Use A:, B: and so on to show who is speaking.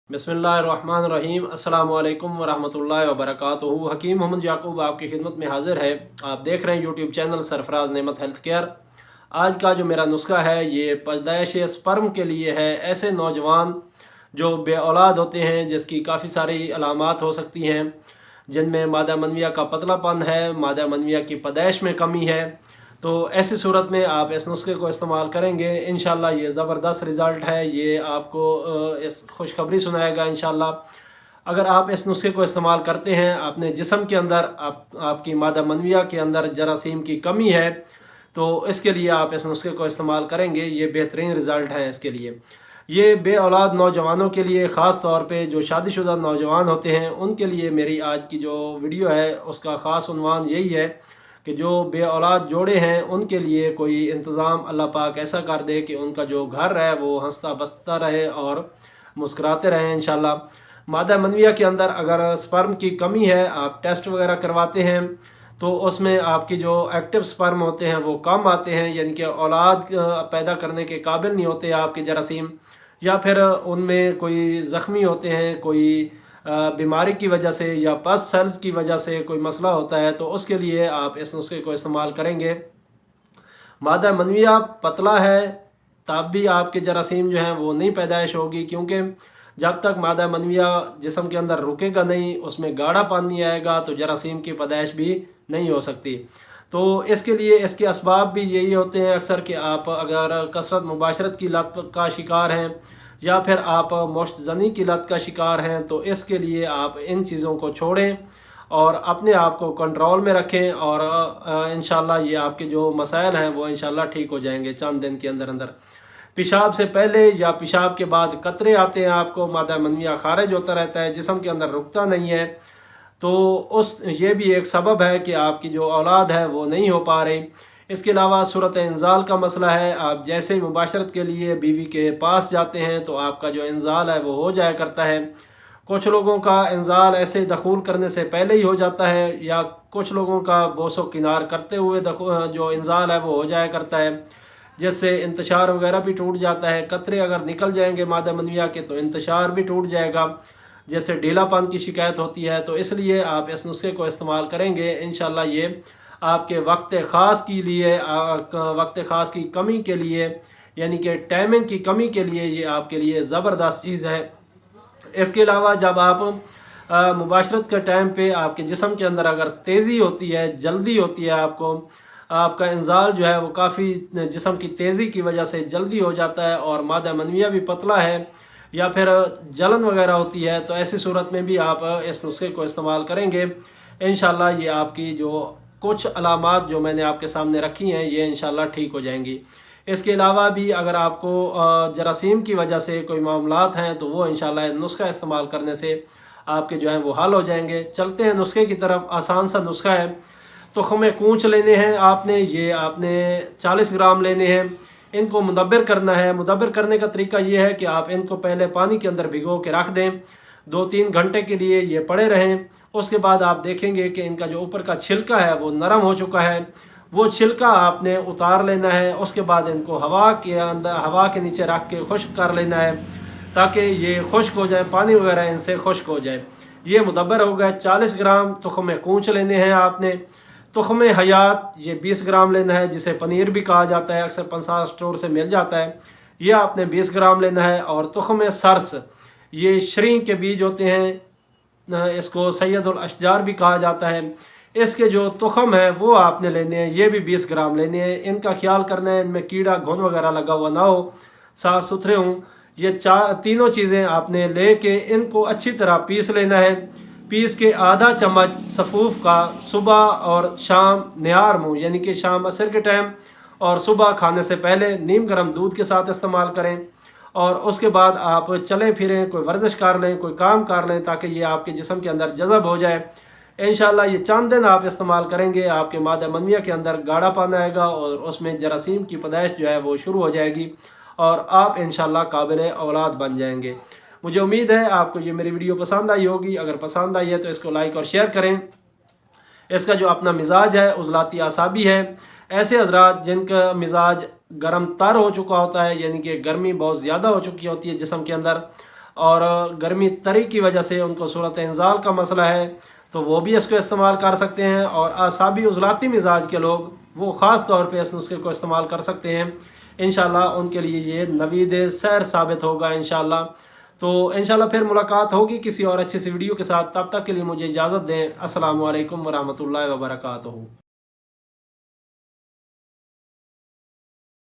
A: बिस्मिल्लाहिर्रहमानिर्रहीम। अस्सलामु अलैकुम वरहमतुल्लाहि वबरकातुहू। हकीम मोहम्मद याकूब आपकी खिदमत में हाजिर है। आप देख रहे हैं यूट्यूब चैनल सरफराज नेमत हेल्थ केयर। आज का जो मेरा नुस्खा है ये पैदाइश स्पर्म के लिए है। ऐसे नौजवान जो बे औलाद होते हैं, जिसकी काफ़ी सारी अलामात हो सकती हैं, जिनमें मादा मनविया का पतलापन है, मादा मनविया की पैदाइश में कमी है, तो ऐसी सूरत में आप इस नुस्खे को इस्तेमाल करेंगे, इंशाल्लाह ये ज़बरदस्त रिज़ल्ट है। ये आपको इस खुशखबरी सुनाएगा इंशाल्लाह। अगर आप इस नुस्खे को इस्तेमाल करते हैं, अपने जिस्म के अंदर आपकी मादा मनविया के अंदर जरासीम की कमी है, तो इसके लिए आप इस नुस्खे को इस्तेमाल करेंगे, ये बेहतरीन रिज़ल्ट हैं इसके लिए। ये बे औलाद नौजवानों के लिए, ख़ास तौर पे जो शादीशुदा नौजवान होते हैं, उनके लिए मेरी आज की जो वीडियो है उसका ख़ास उन्वान यही है कि जो बे औलाद जोड़े हैं उनके लिए कोई इंतज़ाम अल्लाह पाक ऐसा कर दे कि उनका जो घर है वो हंसता बसता रहे और मुस्कुराते रहें इंशाल्लाह। मादा मनविया के अंदर अगर स्पर्म की कमी है, आप टेस्ट वगैरह करवाते हैं, तो उसमें आपकी जो एक्टिव स्पर्म होते हैं वो कम आते हैं, यानी कि औलाद पैदा करने के काबिल नहीं होते आपके जरासीम, या फिर उनमें कोई ज़ख्मी होते हैं, कोई बीमारी की वजह से या पस सेल्स की वजह से कोई मसला होता है, तो उसके लिए आप इस नुस्खे को इस्तेमाल करेंगे। मादा मनविया पतला है तब भी आपके जरासीम जो हैं वो नहीं पैदाइश होगी, क्योंकि जब तक मादा मनविया जिस्म के अंदर रुकेगा नहीं, उसमें गाढ़ा पानी आएगा, तो जरासीम की पैदाइश भी नहीं हो सकती। तो इसके लिए इसके असबाब भी यही होते हैं अक्सर कि आप अगर कसरत मुबाशरत की लत का शिकार हैं, या फिर आप मुश्त ज़नी की लत का शिकार हैं, तो इसके लिए आप इन चीज़ों को छोड़ें और अपने आप को कंट्रोल में रखें, और इंशाल्लाह ये आपके जो मसाइल हैं वो इंशाल्लाह ठीक हो जाएंगे चंद दिन के अंदर अंदर। पेशाब से पहले या पेशाब के बाद कतरे आते हैं आपको, मादा मनविया खारिज होता रहता है, जिस्म के अंदर रुकता नहीं है, तो ये भी एक सबब है कि आपकी जो औलाद है वो नहीं हो पा रही। इसके अलावा सूरत इंज़ाल का मसला है। आप जैसे ही मुबाशरत के लिए बीवी के पास जाते हैं तो आपका जो इंज़ाल है वो हो जाया करता है। कुछ लोगों का इंज़ाल ऐसे दखूल करने से पहले ही हो जाता है, या कुछ लोगों का बोसो किनार करते हुए जो इंज़ाल है वो हो जाया करता है, जिससे इंतशार वगैरह भी टूट जाता है। कतरे अगर निकल जाएंगे मादा मनविया के तो इंतशार भी टूट जाएगा, जैसे ढीलापन की शिकायत होती है। तो इसलिए आप इस नुस्खे को इस्तेमाल करेंगे, इंशाल्लाह ये आपके वक्त ख़ास के लिए, वक्त ख़ास की कमी के लिए, यानी कि टाइमिंग की कमी के लिए ये आपके लिए ज़बरदस्त चीज़ है। इसके अलावा जब आप मुबाशरत के टाइम पे आपके जिस्म के अंदर अगर तेज़ी होती है, जल्दी होती है, आपका इंज़ाल जो है वो काफ़ी जिस्म की तेज़ी की वजह से जल्दी हो जाता है, और मादा मनविया भी पतला है, या फिर जलन वगैरह होती है, तो ऐसी सूरत में भी आप इस नुस्खे को इस्तेमाल करेंगे, इंशाल्लाह ये आपकी जो कुछ अलामात जो मैंने आपके सामने रखी हैं ये इंशाल्लाह ठीक हो जाएंगी। इसके अलावा भी अगर आपको जरासीम की वजह से कोई मामलात हैं, तो वो इंशाल्लाह नुस्खा इस्तेमाल करने से आपके जो हैं वो हल हो जाएंगे। चलते हैं नुस्खे की तरफ। आसान सा नुस्खा है। तो हमें कूंच लेने हैं आपने 40 ग्राम लेने हैं। इनको मुदब्बिर करना है। मुदब्बिर करने का तरीका ये है कि आप इनको पहले पानी के अंदर भिगो के रख दें, 2-3 घंटे के लिए ये पड़े रहें। उसके बाद आप देखेंगे कि इनका जो ऊपर का छिलका है वो नरम हो चुका है। वो छिलका आपने उतार लेना है। उसके बाद इनको हवा के नीचे रख के खुश्क कर लेना है, ताकि ये खुश्क हो जाए, पानी वगैरह इनसे खुश्क हो जाए। ये मुदब्बर हो गया। 40 ग्राम तुख़्म कूंच लेने हैं आपने। तुख़्म हयात ये 20 ग्राम लेना है, जिसे पनीर भी कहा जाता है, अक्सर पंसार स्टोर से मिल जाता है। ये आपने 20 ग्राम लेना है। और तुख़्म सरस, ये श्री के बीज होते हैं, इसको सैयदुल अशजार भी कहा जाता है। इसके जो तुख़म है वो आपने लेने हैं, ये भी 20 ग्राम लेने हैं। इनका ख्याल करना है, इनमें कीड़ा घुन वगैरह लगा हुआ ना हो, साफ़ सुथरे हों। ये तीनों चीज़ें आपने ले के इनको अच्छी तरह पीस लेना है। पीस के आधा चम्मच सफ़ूफ का सुबह और शाम निहार मुँह, यानी कि शाम असर के टाइम और सुबह खाने से पहले नीम गर्म दूध के साथ इस्तेमाल करें। और उसके बाद आप चलें फिरें, कोई वर्जिश कर लें, कोई काम कर लें, ताकि ये आपके जिस्म के अंदर जज़ब हो जाए। इंशाल्लाह ये चंद दिन आप इस्तेमाल करेंगे, आपके मादा मनविया के अंदर गाढ़ापन आएगा और उसमें जरासीम की पैदाइश जो है वो शुरू हो जाएगी, और आप इंशाल्लाह काबिल औलाद बन जाएंगे। मुझे उम्मीद है आपको ये मेरी वीडियो पसंद आई होगी। अगर पसंद आई है तो इसको लाइक और शेयर करें। इसका जो अपना मिजाज है उज़लाती आसाबी है। ऐसे हजरात जिनका मिजाज गर्म तर हो चुका होता है, यानी कि गर्मी बहुत ज़्यादा हो चुकी होती है जिस्म के अंदर, اور گرمی تری کی وجہ سے ان کو صورت انزال کا مسئلہ ہے تو وہ بھی اس کو استعمال کر سکتے ہیں، اور اعصابی عضلاتی مزاج کے لوگ وہ خاص طور پہ اس نسخے کو استعمال کر سکتے ہیں۔ انشاءاللہ ان کے لیے یہ نوید سحر ثابت ہوگا انشاءاللہ۔ تو انشاءاللہ پھر ملاقات ہوگی کسی اور اچھی سی ویڈیو کے ساتھ، تب تک کے لیے مجھے اجازت دیں۔ السلام علیکم ورحمۃ اللہ وبرکاتہ۔